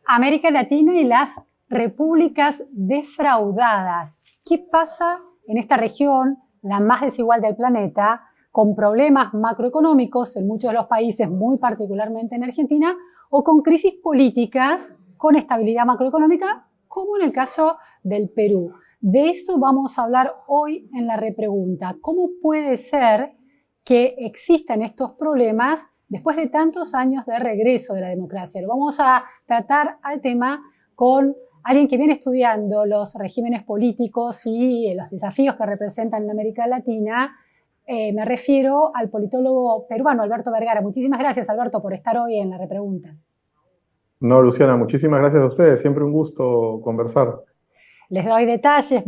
América Latina y las repúblicas defraudadas. ¿Qué pasa en esta región, la más desigual del planeta, con problemas macroeconómicos en muchos de los países, muy particularmente en Argentina, o con crisis políticas con estabilidad macroeconómica, como en el caso del Perú? De eso vamos a hablar hoy en la repregunta. ¿Cómo puede ser que existan estos problemas después de tantos años de regreso de la democracia? Lo vamos a tratar al tema con alguien que viene estudiando los regímenes políticos y los desafíos que representan en América Latina. Me refiero al politólogo peruano Alberto Vergara. Muchísimas gracias, Alberto, por estar hoy en la repregunta. No, Luciana, muchísimas gracias a ustedes. Siempre un gusto conversar. Les doy detalles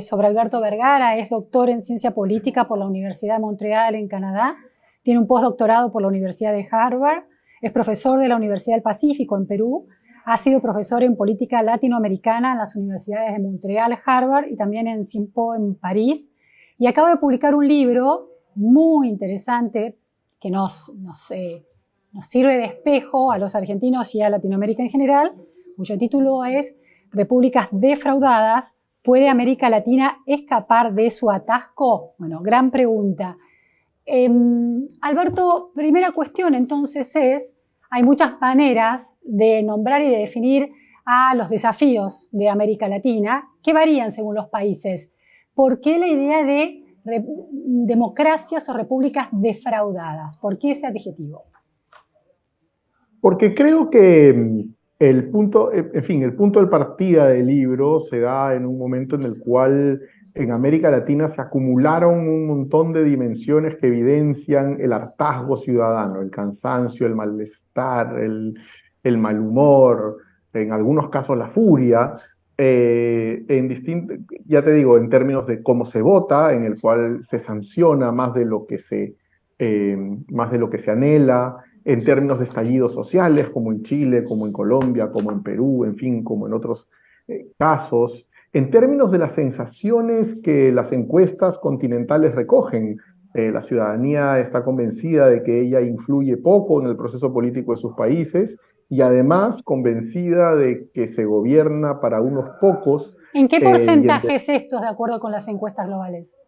sobre Alberto Vergara. Es doctor en ciencia política por la Universidad de Montreal en Canadá. Tiene un postdoctorado por la Universidad de Harvard. Es profesor de la Universidad del Pacífico en Perú. Ha sido profesor en política latinoamericana en las universidades de Montreal, Harvard y también en SIMPO en París. Y acaba de publicar un libro muy interesante que nos sirve de espejo a los argentinos y a Latinoamérica en general, cuyo título es Repúblicas defraudadas. ¿Puede América Latina escapar de su atasco? Bueno, gran pregunta. Alberto, primera cuestión entonces es, hay muchas maneras de nombrar y de definir a los desafíos de América Latina que varían según los países. ¿Por qué la idea de democracias o repúblicas defraudadas? ¿Por qué ese adjetivo? Porque creo que el punto de partida del libro se da en un momento en el cual en América Latina se acumularon un montón de dimensiones que evidencian el hartazgo ciudadano, el cansancio, el malestar, el mal humor, en algunos casos la furia, ya te digo, en términos de cómo se vota, en el cual se sanciona más de lo que se anhela, en términos de estallidos sociales, como en Chile, como en Colombia, como en Perú, en fin, como en otros casos, en términos de las sensaciones que las encuestas continentales recogen. La ciudadanía está convencida de que ella influye poco en el proceso político de sus países y además convencida de que se gobierna para unos pocos. ¿En qué porcentaje es esto de acuerdo con las encuestas globales?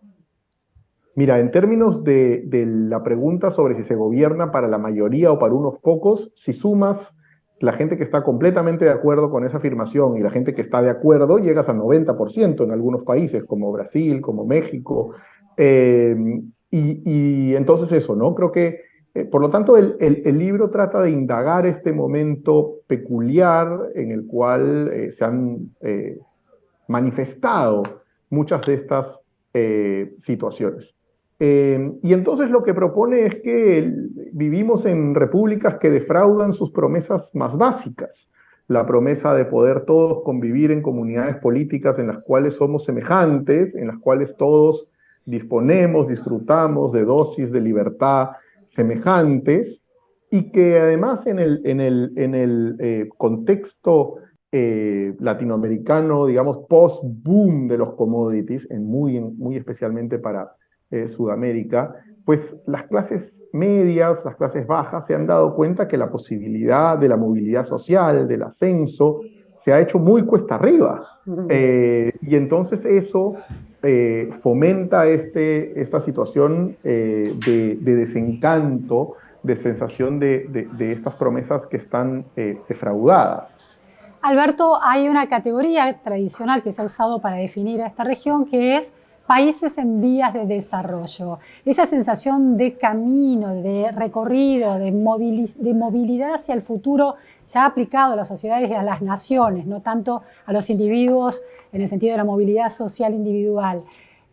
Mira, en términos de la pregunta sobre si se gobierna para la mayoría o para unos pocos, si sumas la gente que está completamente de acuerdo con esa afirmación y la gente que está de acuerdo, llegas al 90% en algunos países, como Brasil, como México. Y entonces eso, ¿no? Creo que, por lo tanto, el libro trata de indagar este momento peculiar en el cual se han manifestado muchas de estas situaciones. Y entonces lo que propone es que vivimos en repúblicas que defraudan sus promesas más básicas. La promesa de poder todos convivir en comunidades políticas en las cuales somos semejantes, en las cuales todos disfrutamos de dosis de libertad semejantes, y que además en el contexto latinoamericano, digamos, post-boom de los commodities, muy especialmente para Sudamérica, pues las clases medias, las clases bajas se han dado cuenta que la posibilidad de la movilidad social, del ascenso, se ha hecho muy cuesta arriba. Y entonces eso fomenta esta situación de desencanto, de sensación de estas promesas que están defraudadas. Alberto, hay una categoría tradicional que se ha usado para definir a esta región que es países en vías de desarrollo. Esa sensación de camino, de recorrido, de movilidad hacia el futuro ya aplicado a las sociedades y a las naciones, no tanto a los individuos en el sentido de la movilidad social individual.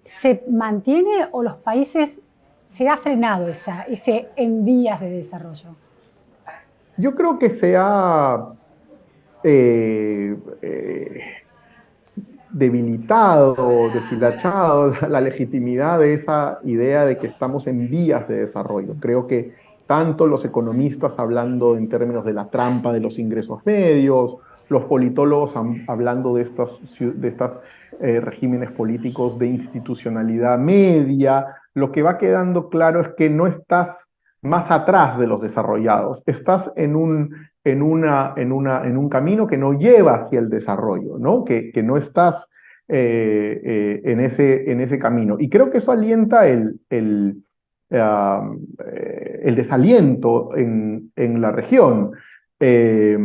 ¿Se mantiene o los países se ha frenado ese en vías de desarrollo? Yo creo que se ha debilitado, deshilachado la legitimidad de esa idea de que estamos en vías de desarrollo. Creo que tanto los economistas hablando en términos de la trampa de los ingresos medios, los politólogos hablando de estos regímenes políticos de institucionalidad media, lo que va quedando claro es que no estás más atrás de los desarrollados, estás en un en un camino que no lleva hacia el desarrollo, ¿no? Que no estás en ese camino. Y creo que eso alienta el desaliento en la región. Eh,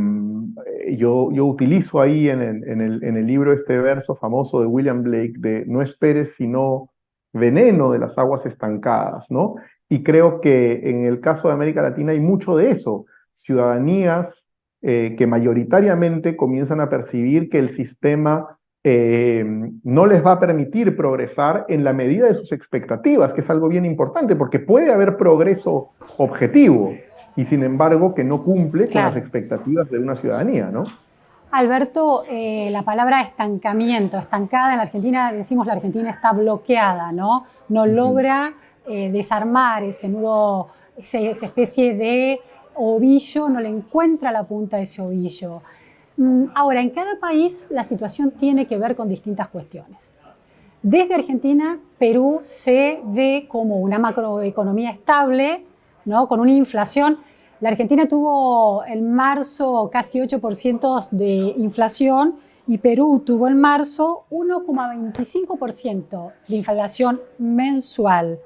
yo utilizo ahí en el libro este verso famoso de William Blake de no esperes sino veneno de las aguas estancadas, ¿no? Y creo que en el caso de América Latina hay mucho de eso, ciudadanías que mayoritariamente comienzan a percibir que el sistema no les va a permitir progresar en la medida de sus expectativas, que es algo bien importante, porque puede haber progreso objetivo y sin embargo que no cumple con las expectativas de una ciudadanía, ¿no? Alberto, la palabra estancamiento, estancada en la Argentina, decimos la Argentina está bloqueada, ¿no? No logra desarmar ese nudo, esa especie de ovillo, no le encuentra la punta de ese ovillo. Ahora, en cada país la situación tiene que ver con distintas cuestiones. Desde Argentina, Perú se ve como una macroeconomía estable, ¿no? Con una inflación. La Argentina tuvo en marzo casi 8% de inflación y Perú tuvo en marzo 1,25% de inflación mensual.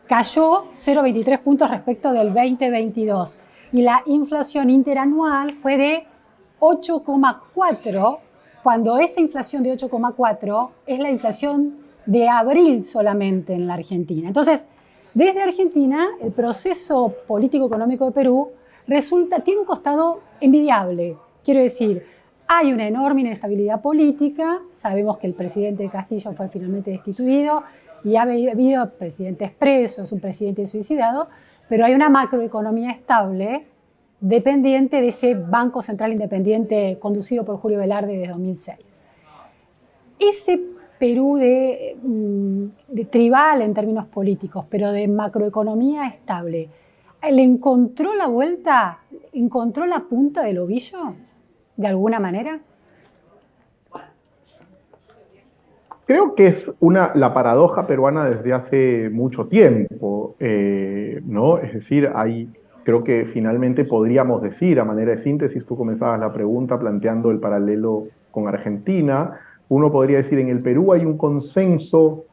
Cayó 0,23 puntos respecto del 2022 y la inflación interanual fue de 8,4, cuando esa inflación de 8,4 es la inflación de abril solamente en la Argentina. Entonces, desde Argentina, el proceso político-económico de Perú tiene un costado envidiable. Quiero decir, hay una enorme inestabilidad política, sabemos que el presidente Castillo fue finalmente destituido y ha habido presidentes presos, un presidente suicidado, pero hay una macroeconomía estable dependiente de ese Banco Central Independiente conducido por Julio Velarde desde 2006. Ese Perú de tribal en términos políticos, pero de macroeconomía estable, ¿le encontró la vuelta? ¿Encontró la punta del ovillo de alguna manera? Creo que es la paradoja peruana desde hace mucho tiempo, ¿no? Es decir, creo que finalmente podríamos decir, a manera de síntesis, tú comenzabas la pregunta planteando el paralelo con Argentina, uno podría decir, en el Perú hay un consenso,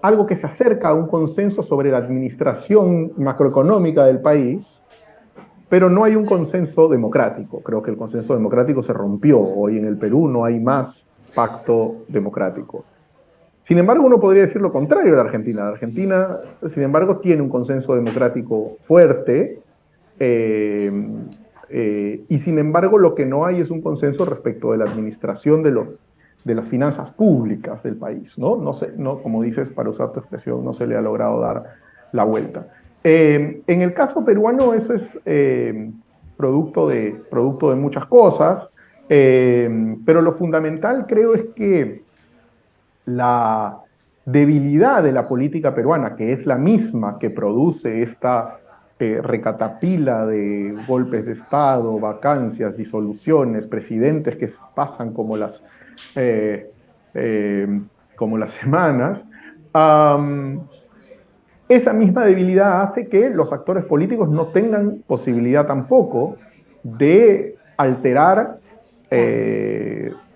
algo que se acerca a un consenso sobre la administración macroeconómica del país, pero no hay un consenso democrático. Creo que el consenso democrático se rompió. Hoy en el Perú no hay más pacto democrático. Sin embargo, uno podría decir lo contrario de la Argentina. La Argentina, sin embargo, tiene un consenso democrático fuerte, y sin embargo lo que no hay es un consenso respecto de la administración de las finanzas públicas del país, ¿no? No sé, como dices, para usar tu expresión, no se le ha logrado dar la vuelta. En el caso peruano eso es producto de muchas cosas, pero lo fundamental creo es que la debilidad de la política peruana, que es la misma que produce esta recatapila de golpes de Estado, vacancias, disoluciones, presidentes que pasan como las semanas, esa misma debilidad hace que los actores políticos no tengan posibilidad tampoco de alterar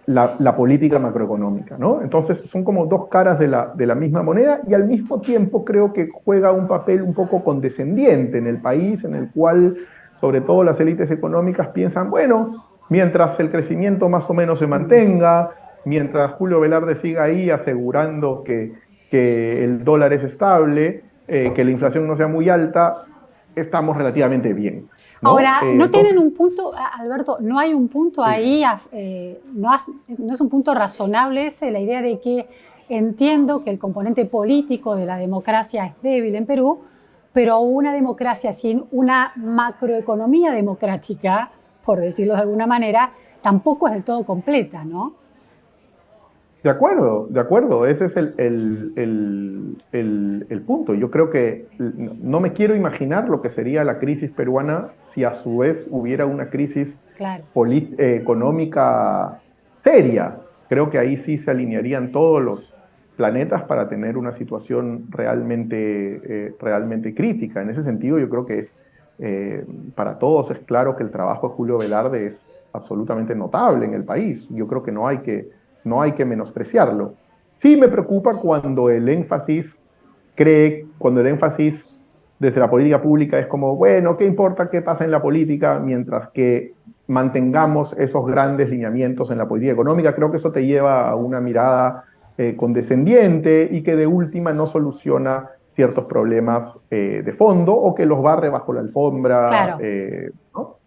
la política macroeconómica, ¿no? Entonces son como dos caras de la misma moneda y al mismo tiempo creo que juega un papel un poco condescendiente en el país, en el cual sobre todo las élites económicas piensan, bueno, mientras el crecimiento más o menos se mantenga, mientras Julio Velarde siga ahí asegurando que el dólar es estable, que la inflación no sea muy alta, estamos relativamente bien, ¿no? Ahora, ¿no tienen un punto, Alberto, no hay un punto ahí, no es un punto razonable ese, la idea de que entiendo que el componente político de la democracia es débil en Perú, pero una democracia sin una macroeconomía democrática, por decirlo de alguna manera, tampoco es del todo completa, ¿no? De acuerdo, ese es el punto. Yo creo que no me quiero imaginar lo que sería la crisis peruana si a su vez hubiera una crisis económica seria. Creo que ahí sí se alinearían todos los planetas para tener una situación realmente crítica. En ese sentido yo creo que Para todos es claro que el trabajo de Julio Velarde es absolutamente notable en el país. Yo creo que no hay que menospreciarlo. Sí me preocupa cuando el énfasis desde la política pública es como, bueno, ¿qué importa qué pasa en la política mientras que mantengamos esos grandes lineamientos en la política económica? Creo que eso te lleva a una mirada condescendiente y que de última no soluciona ciertos problemas de fondo o que los barre bajo la alfombra. Claro. ¿No?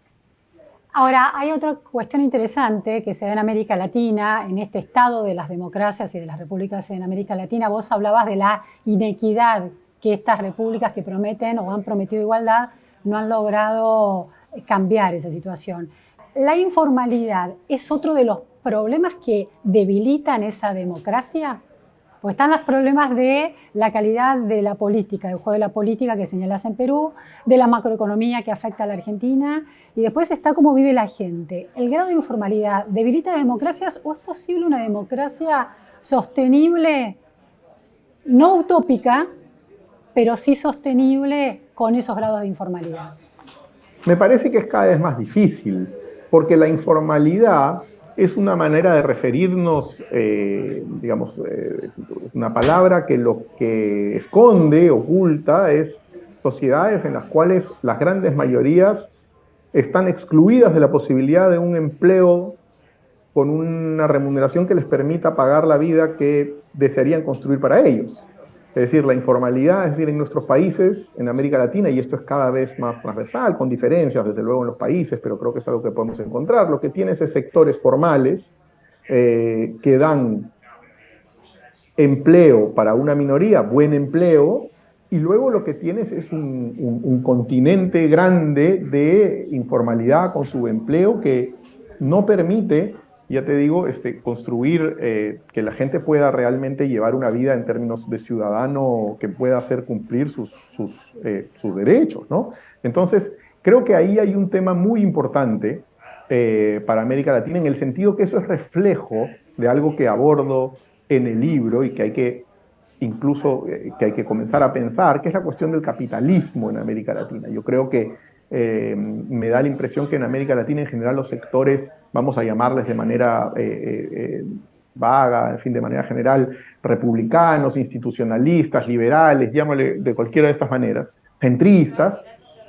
Ahora, hay otra cuestión interesante que se da en América Latina, en este estado de las democracias y de las repúblicas en América Latina. Vos hablabas de la inequidad que estas repúblicas que prometen o han prometido igualdad no han logrado cambiar esa situación. ¿La informalidad es otro de los problemas que debilitan esa democracia? Pues están los problemas de la calidad de la política, del juego de la política que señalas en Perú, de la macroeconomía que afecta a la Argentina, y después está cómo vive la gente. ¿El grado de informalidad debilita las democracias o es posible una democracia sostenible, no utópica, pero sí sostenible con esos grados de informalidad? Me parece que es cada vez más difícil, porque la informalidad es una manera de referirnos, digamos, una palabra que lo que esconde, oculta, es sociedades en las cuales las grandes mayorías están excluidas de la posibilidad de un empleo con una remuneración que les permita pagar la vida que desearían construir para ellos. Es decir, la informalidad, es decir, en nuestros países, en América Latina, y esto es cada vez más transversal, con diferencias, desde luego, en los países, pero creo que es algo que podemos encontrar. Lo que tienes es sectores formales que dan empleo para una minoría, buen empleo, y luego lo que tienes es un continente grande de informalidad con subempleo que no permite, ya te digo, construir que la gente pueda realmente llevar una vida en términos de ciudadano que pueda hacer cumplir sus derechos, ¿no? Entonces, creo que ahí hay un tema muy importante para América Latina, en el sentido que eso es reflejo de algo que abordo en el libro y que hay que comenzar a pensar, que es la cuestión del capitalismo en América Latina. Yo creo que me da la impresión que en América Latina en general los sectores, vamos a llamarles de manera vaga, en fin, de manera general, republicanos, institucionalistas, liberales, llámale de cualquiera de estas maneras, centristas,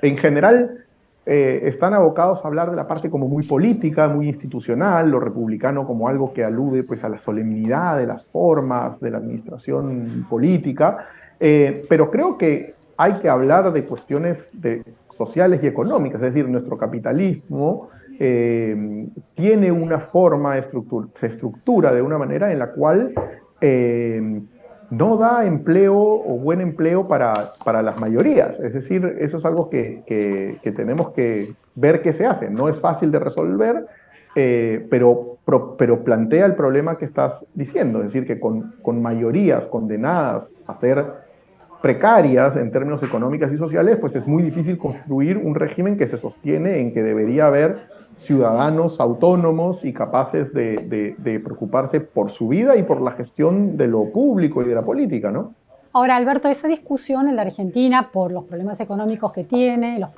en general están abocados a hablar de la parte como muy política, muy institucional, lo republicano como algo que alude pues a la solemnidad de las formas de la administración política, pero creo que hay que hablar de cuestiones sociales y económicas, es decir, nuestro capitalismo tiene una forma, se estructura de una manera en la cual no da empleo o buen empleo para las mayorías. Es decir, eso es algo que tenemos que ver qué se hace. No es fácil de resolver, pero plantea el problema que estás diciendo. Es decir, que con mayorías condenadas a ser precarias en términos económicos y sociales, pues es muy difícil construir un régimen que se sostiene en que debería haber ciudadanos autónomos y capaces de preocuparse por su vida y por la gestión de lo público y de la política, ¿no? Ahora, Alberto, esa discusión en la Argentina, por los problemas económicos que tiene, los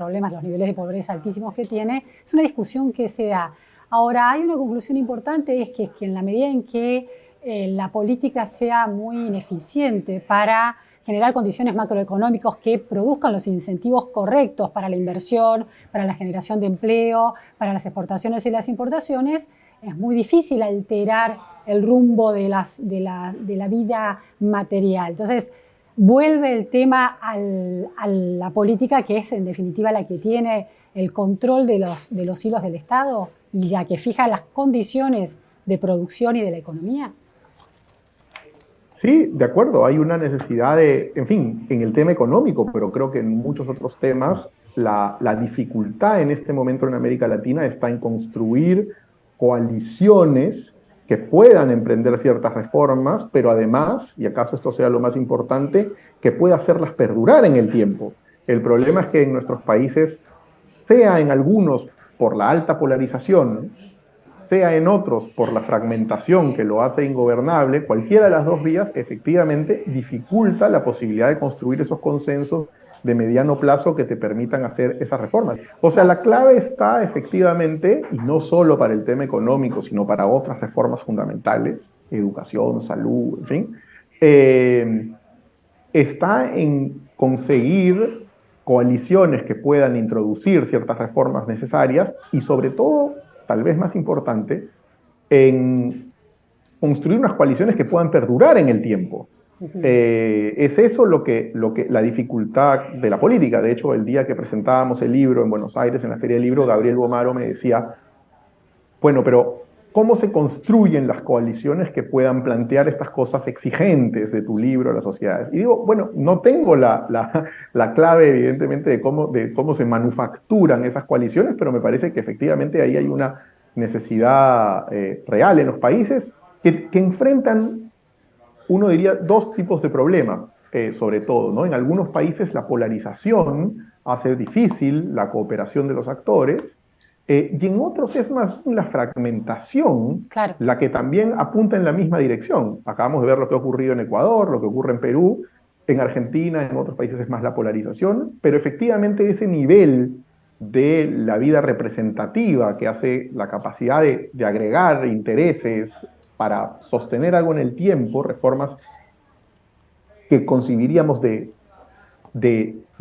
niveles de pobreza altísimos que tiene, es una discusión que se da. Ahora, hay una conclusión importante, es que en la medida en que la política sea muy ineficiente para generar condiciones macroeconómicas que produzcan los incentivos correctos para la inversión, para la generación de empleo, para las exportaciones y las importaciones, es muy difícil alterar el rumbo de la vida material. Entonces, vuelve el tema a la política, que es en definitiva la que tiene el control de los hilos del Estado y la que fija las condiciones de producción y de la economía. Sí, de acuerdo, hay una necesidad en el tema económico, pero creo que en muchos otros temas la dificultad en este momento en América Latina está en construir coaliciones que puedan emprender ciertas reformas, pero además, y acaso esto sea lo más importante, que pueda hacerlas perdurar en el tiempo. El problema es que en nuestros países, sea en algunos por la alta polarización, sea en otros por la fragmentación que lo hace ingobernable, cualquiera de las dos vías efectivamente dificulta la posibilidad de construir esos consensos de mediano plazo que te permitan hacer esas reformas. O sea, la clave está efectivamente, y no solo para el tema económico, sino para otras reformas fundamentales, educación, salud, en fin, está en conseguir coaliciones que puedan introducir ciertas reformas necesarias y sobre todo, tal vez más importante, en construir unas coaliciones que puedan perdurar en el tiempo. Es eso lo que la dificultad de la política. De hecho, el día que presentábamos el libro en Buenos Aires, en la Feria del Libro, Gabriel Bomaro me decía, bueno, pero ¿cómo se construyen las coaliciones que puedan plantear estas cosas exigentes de tu libro a las sociedades? Y digo, bueno, no tengo la clave, evidentemente, de cómo se manufacturan esas coaliciones, pero me parece que efectivamente ahí hay una necesidad real en los países que enfrentan, uno diría, dos tipos de problemas, sobre todo, ¿no? En algunos países la polarización hace difícil la cooperación de los actores, y en otros es más la fragmentación, claro, la que también apunta en la misma dirección. Acabamos de ver lo que ha ocurrido en Ecuador, lo que ocurre en Perú, en Argentina, en otros países es más la polarización, pero efectivamente ese nivel de la vida representativa que hace la capacidad de agregar intereses para sostener algo en el tiempo, reformas que concibiríamos del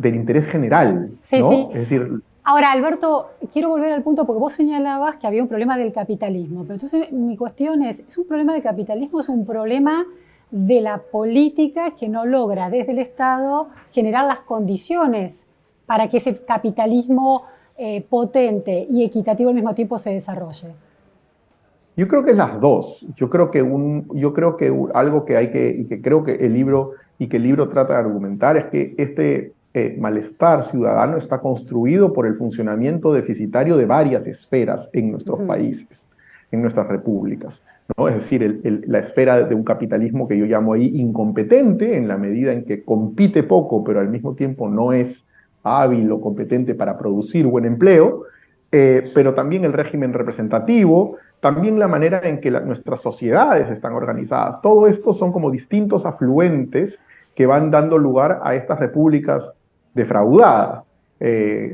interés general, sí, ¿no? sí. Es decir, ahora, Alberto, quiero volver al punto porque vos señalabas que había un problema del capitalismo, pero entonces mi cuestión ¿es un problema de capitalismo o es un problema de la política que no logra desde el Estado generar las condiciones para que ese capitalismo potente y equitativo al mismo tiempo se desarrolle? yo creo que es las dos. Yo creo que algo que hay que, y que creo que el libro trata de argumentar es que este malestar ciudadano está construido por el funcionamiento deficitario de varias esferas en nuestros países, en nuestras repúblicas, ¿no? Es decir, la esfera de un capitalismo que yo llamo ahí incompetente, en la medida en que compite poco, pero al mismo tiempo no es hábil o competente para producir buen empleo, pero también el régimen representativo, también la manera en que nuestras sociedades están organizadas. Todo esto son como distintos afluentes que van dando lugar a estas repúblicas defraudadas.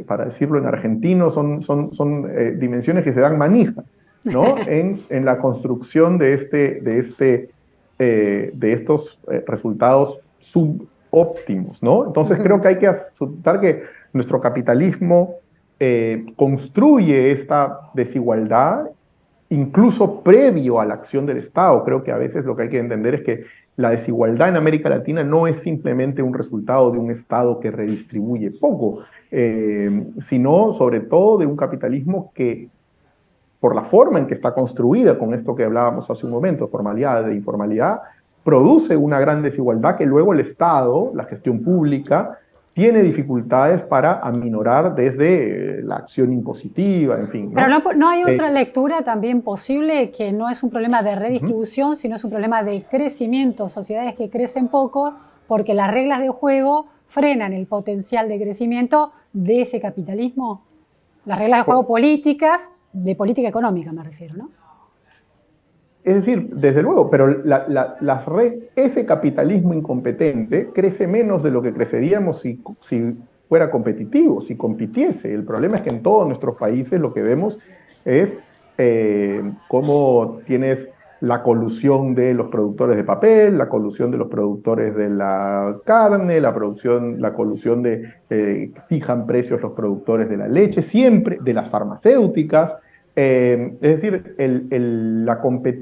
Para decirlo en argentino, son dimensiones que se dan manija, ¿no? en la construcción de estos resultados subóptimos, ¿no? Entonces creo que hay que aceptar que nuestro capitalismo construye esta desigualdad incluso previo a la acción del Estado. Creo que a veces lo que hay que entender es que la desigualdad en América Latina no es simplemente un resultado de un Estado que redistribuye poco, sino sobre todo de un capitalismo que, por la forma en que está construida, con esto que hablábamos hace un momento, formalidad e informalidad, produce una gran desigualdad que luego el Estado, la gestión pública, tiene dificultades para aminorar desde la acción impositiva, en fin, ¿no? Pero no hay otra lectura también posible, que no es un problema de redistribución, sino es un problema de crecimiento, sociedades que crecen poco, porque las reglas de juego frenan el potencial de crecimiento de ese capitalismo. Las reglas de juego políticas, de política económica me refiero, ¿no? Es decir, desde luego, pero ese capitalismo incompetente crece menos de lo que creceríamos si fuera competitivo, si compitiese. El problema es que en todos nuestros países lo que vemos es cómo tienes la colusión de los productores de papel, la colusión de los productores de la carne, la colusión de fijan precios los productores de la leche, siempre de las farmacéuticas. Es decir,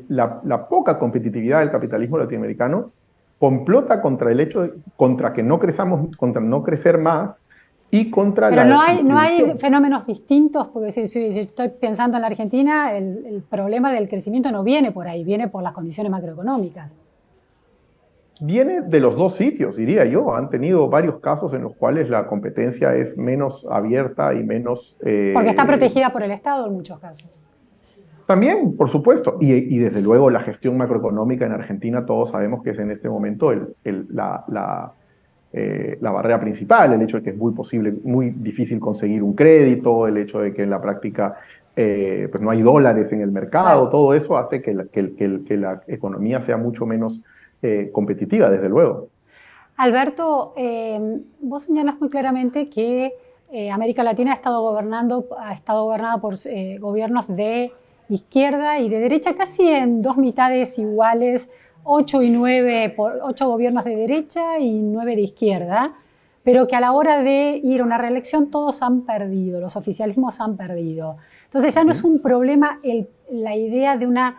la poca competitividad del capitalismo latinoamericano complota contra que no crezamos, contra no crecer más y contra Pero no hay fenómenos distintos, porque si estoy pensando en la Argentina, el problema del crecimiento no viene por ahí, viene por las condiciones macroeconómicas. Viene de los dos sitios, diría yo. Han tenido varios casos en los cuales la competencia es menos abierta y menos... porque está protegida por el Estado en muchos casos. También, por supuesto. Y desde luego la gestión macroeconómica en Argentina, todos sabemos que es en este momento la barrera principal, el hecho de que es muy difícil conseguir un crédito, el hecho de que en la práctica pues no hay dólares en el mercado, Claro. todo eso hace que la economía sea mucho menos competitiva, desde luego. Alberto, vos señalas muy claramente que América Latina ha estado gobernada por gobiernos de izquierda y de derecha, casi en dos mitades iguales, 8 y 9, 8 gobiernos de derecha y 9 de izquierda, pero que a la hora de ir a una reelección todos han perdido, los oficialismos han perdido. Entonces ya no es un problema la idea de una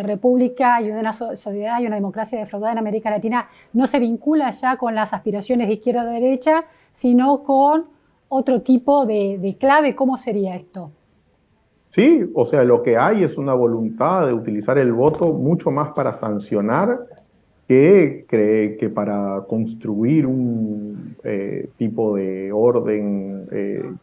república y una sociedad y una democracia defraudada en América Latina no se vincula ya con las aspiraciones de izquierda o de derecha, sino con otro tipo de clave. ¿Cómo sería esto? Sí, o sea, lo que hay es una voluntad de utilizar el voto mucho más para sancionar que para construir un tipo de orden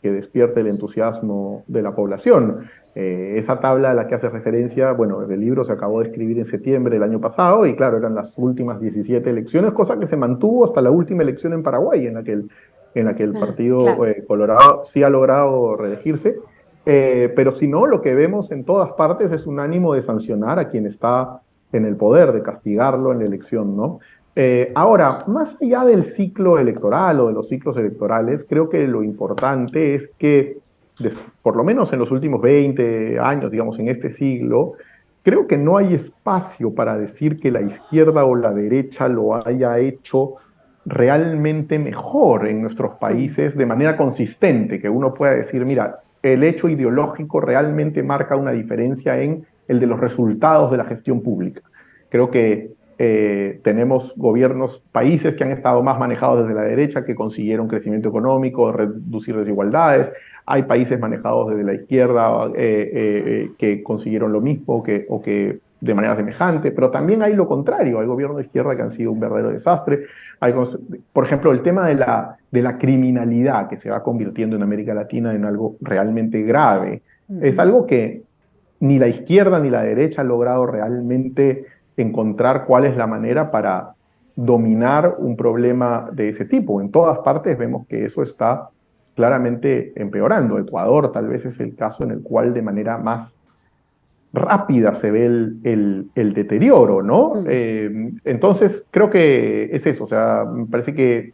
que despierte el entusiasmo de la población. Esa tabla a la que hace referencia, bueno, el libro se acabó de escribir en septiembre del año pasado y claro, eran las últimas 17 elecciones, cosa que se mantuvo hasta la última elección en Paraguay, en la que el Partido Claro. Colorado sí ha logrado reelegirse. Pero si no, lo que vemos en todas partes es un ánimo de sancionar a quien está en el poder, de castigarlo en la elección, ¿no? Ahora, más allá del ciclo electoral o de los ciclos electorales, creo que lo importante es que, por lo menos en los últimos 20 años, digamos, en este siglo, creo que no hay espacio para decir que la izquierda o la derecha lo haya hecho realmente mejor en nuestros países de manera consistente, que uno pueda decir, mira, el hecho ideológico realmente marca una diferencia en el de los resultados de la gestión pública. Creo que tenemos gobiernos, países que han estado más manejados desde la derecha, que consiguieron crecimiento económico, reducir desigualdades. Hay países manejados desde la izquierda que consiguieron lo mismo o que de manera semejante, pero también hay lo contrario, hay gobiernos de izquierda que han sido un verdadero desastre. Hay, por ejemplo, el tema de la criminalidad que se va convirtiendo en América Latina en algo realmente grave. Es algo que ni la izquierda ni la derecha ha logrado realmente encontrar cuál es la manera para dominar un problema de ese tipo. En todas partes vemos que eso está claramente empeorando. Ecuador tal vez es el caso en el cual de manera más rápida se ve el deterioro, ¿no? Entonces, creo que es eso, o sea, me parece que,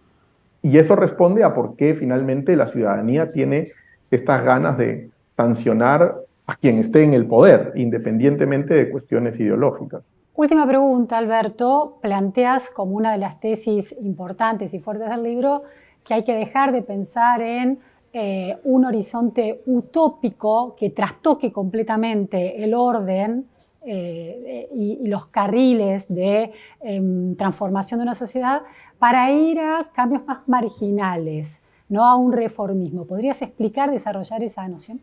y eso responde a por qué finalmente la ciudadanía tiene estas ganas de sancionar a quien esté en el poder, independientemente de cuestiones ideológicas. Última pregunta, Alberto. Planteas como una de las tesis importantes y fuertes del libro que hay que dejar de pensar en un horizonte utópico que trastoque completamente el orden y los carriles de transformación de una sociedad para ir a cambios más marginales, no a un reformismo. ¿Podrías explicar, desarrollar esa noción?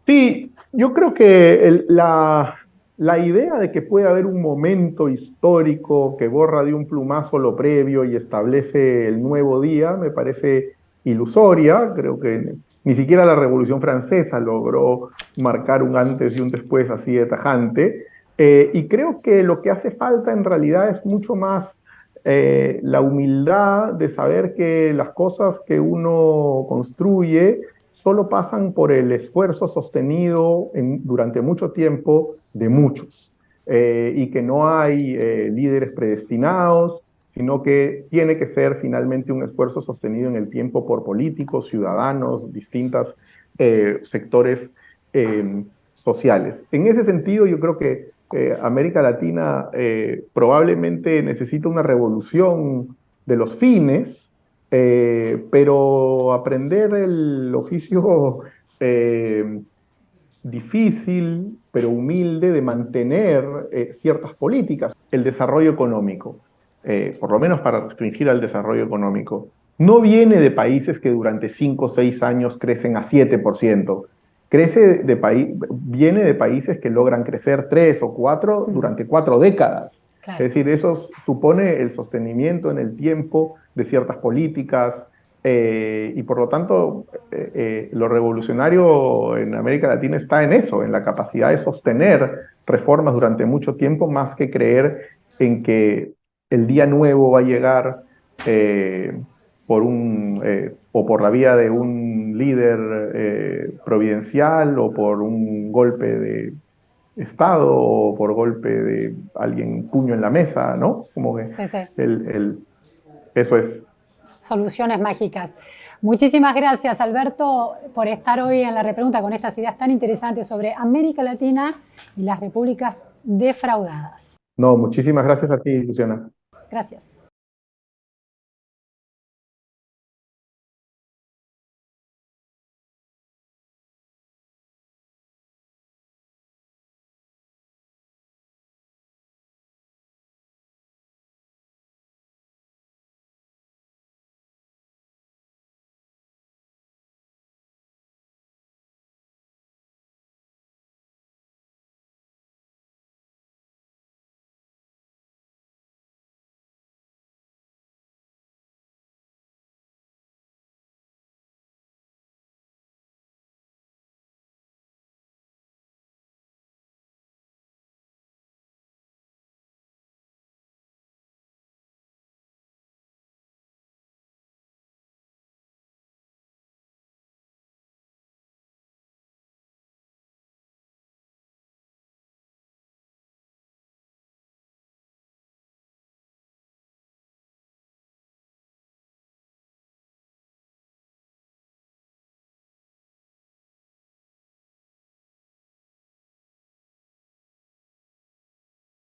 Sí, yo creo que la idea de que puede haber un momento histórico que borra de un plumazo lo previo y establece el nuevo día me parece ilusoria. Creo que ni siquiera la Revolución Francesa logró marcar un antes y un después así de tajante. Y creo que lo que hace falta en realidad es mucho más la humildad de saber que las cosas que uno construye solo pasan por el esfuerzo sostenido durante mucho tiempo de muchos, y que no hay líderes predestinados, sino que tiene que ser finalmente un esfuerzo sostenido en el tiempo por políticos, ciudadanos, distintos sectores sociales. En ese sentido, yo creo que América Latina probablemente necesita una revolución de los fines, pero aprender el oficio difícil, pero humilde, de mantener ciertas políticas. El desarrollo económico, por lo menos para restringir al desarrollo económico, no viene de países que durante 5 o 6 años crecen a 7%. Viene de países que logran crecer 3 o 4 durante 4 décadas. Claro. Es decir, eso supone el sostenimiento en el tiempo de ciertas políticas, y por lo tanto lo revolucionario en América Latina está en eso, en la capacidad de sostener reformas durante mucho tiempo, más que creer en que el día nuevo va a llegar o por la vía de un líder providencial, o por un golpe de Estado, o por golpe de alguien puño en la mesa, ¿no? Como que Sí, sí. eso es. Soluciones mágicas. Muchísimas gracias, Alberto, por estar hoy en la repregunta con estas ideas tan interesantes sobre América Latina y las repúblicas defraudadas. No, muchísimas gracias a ti, Luciana. Gracias.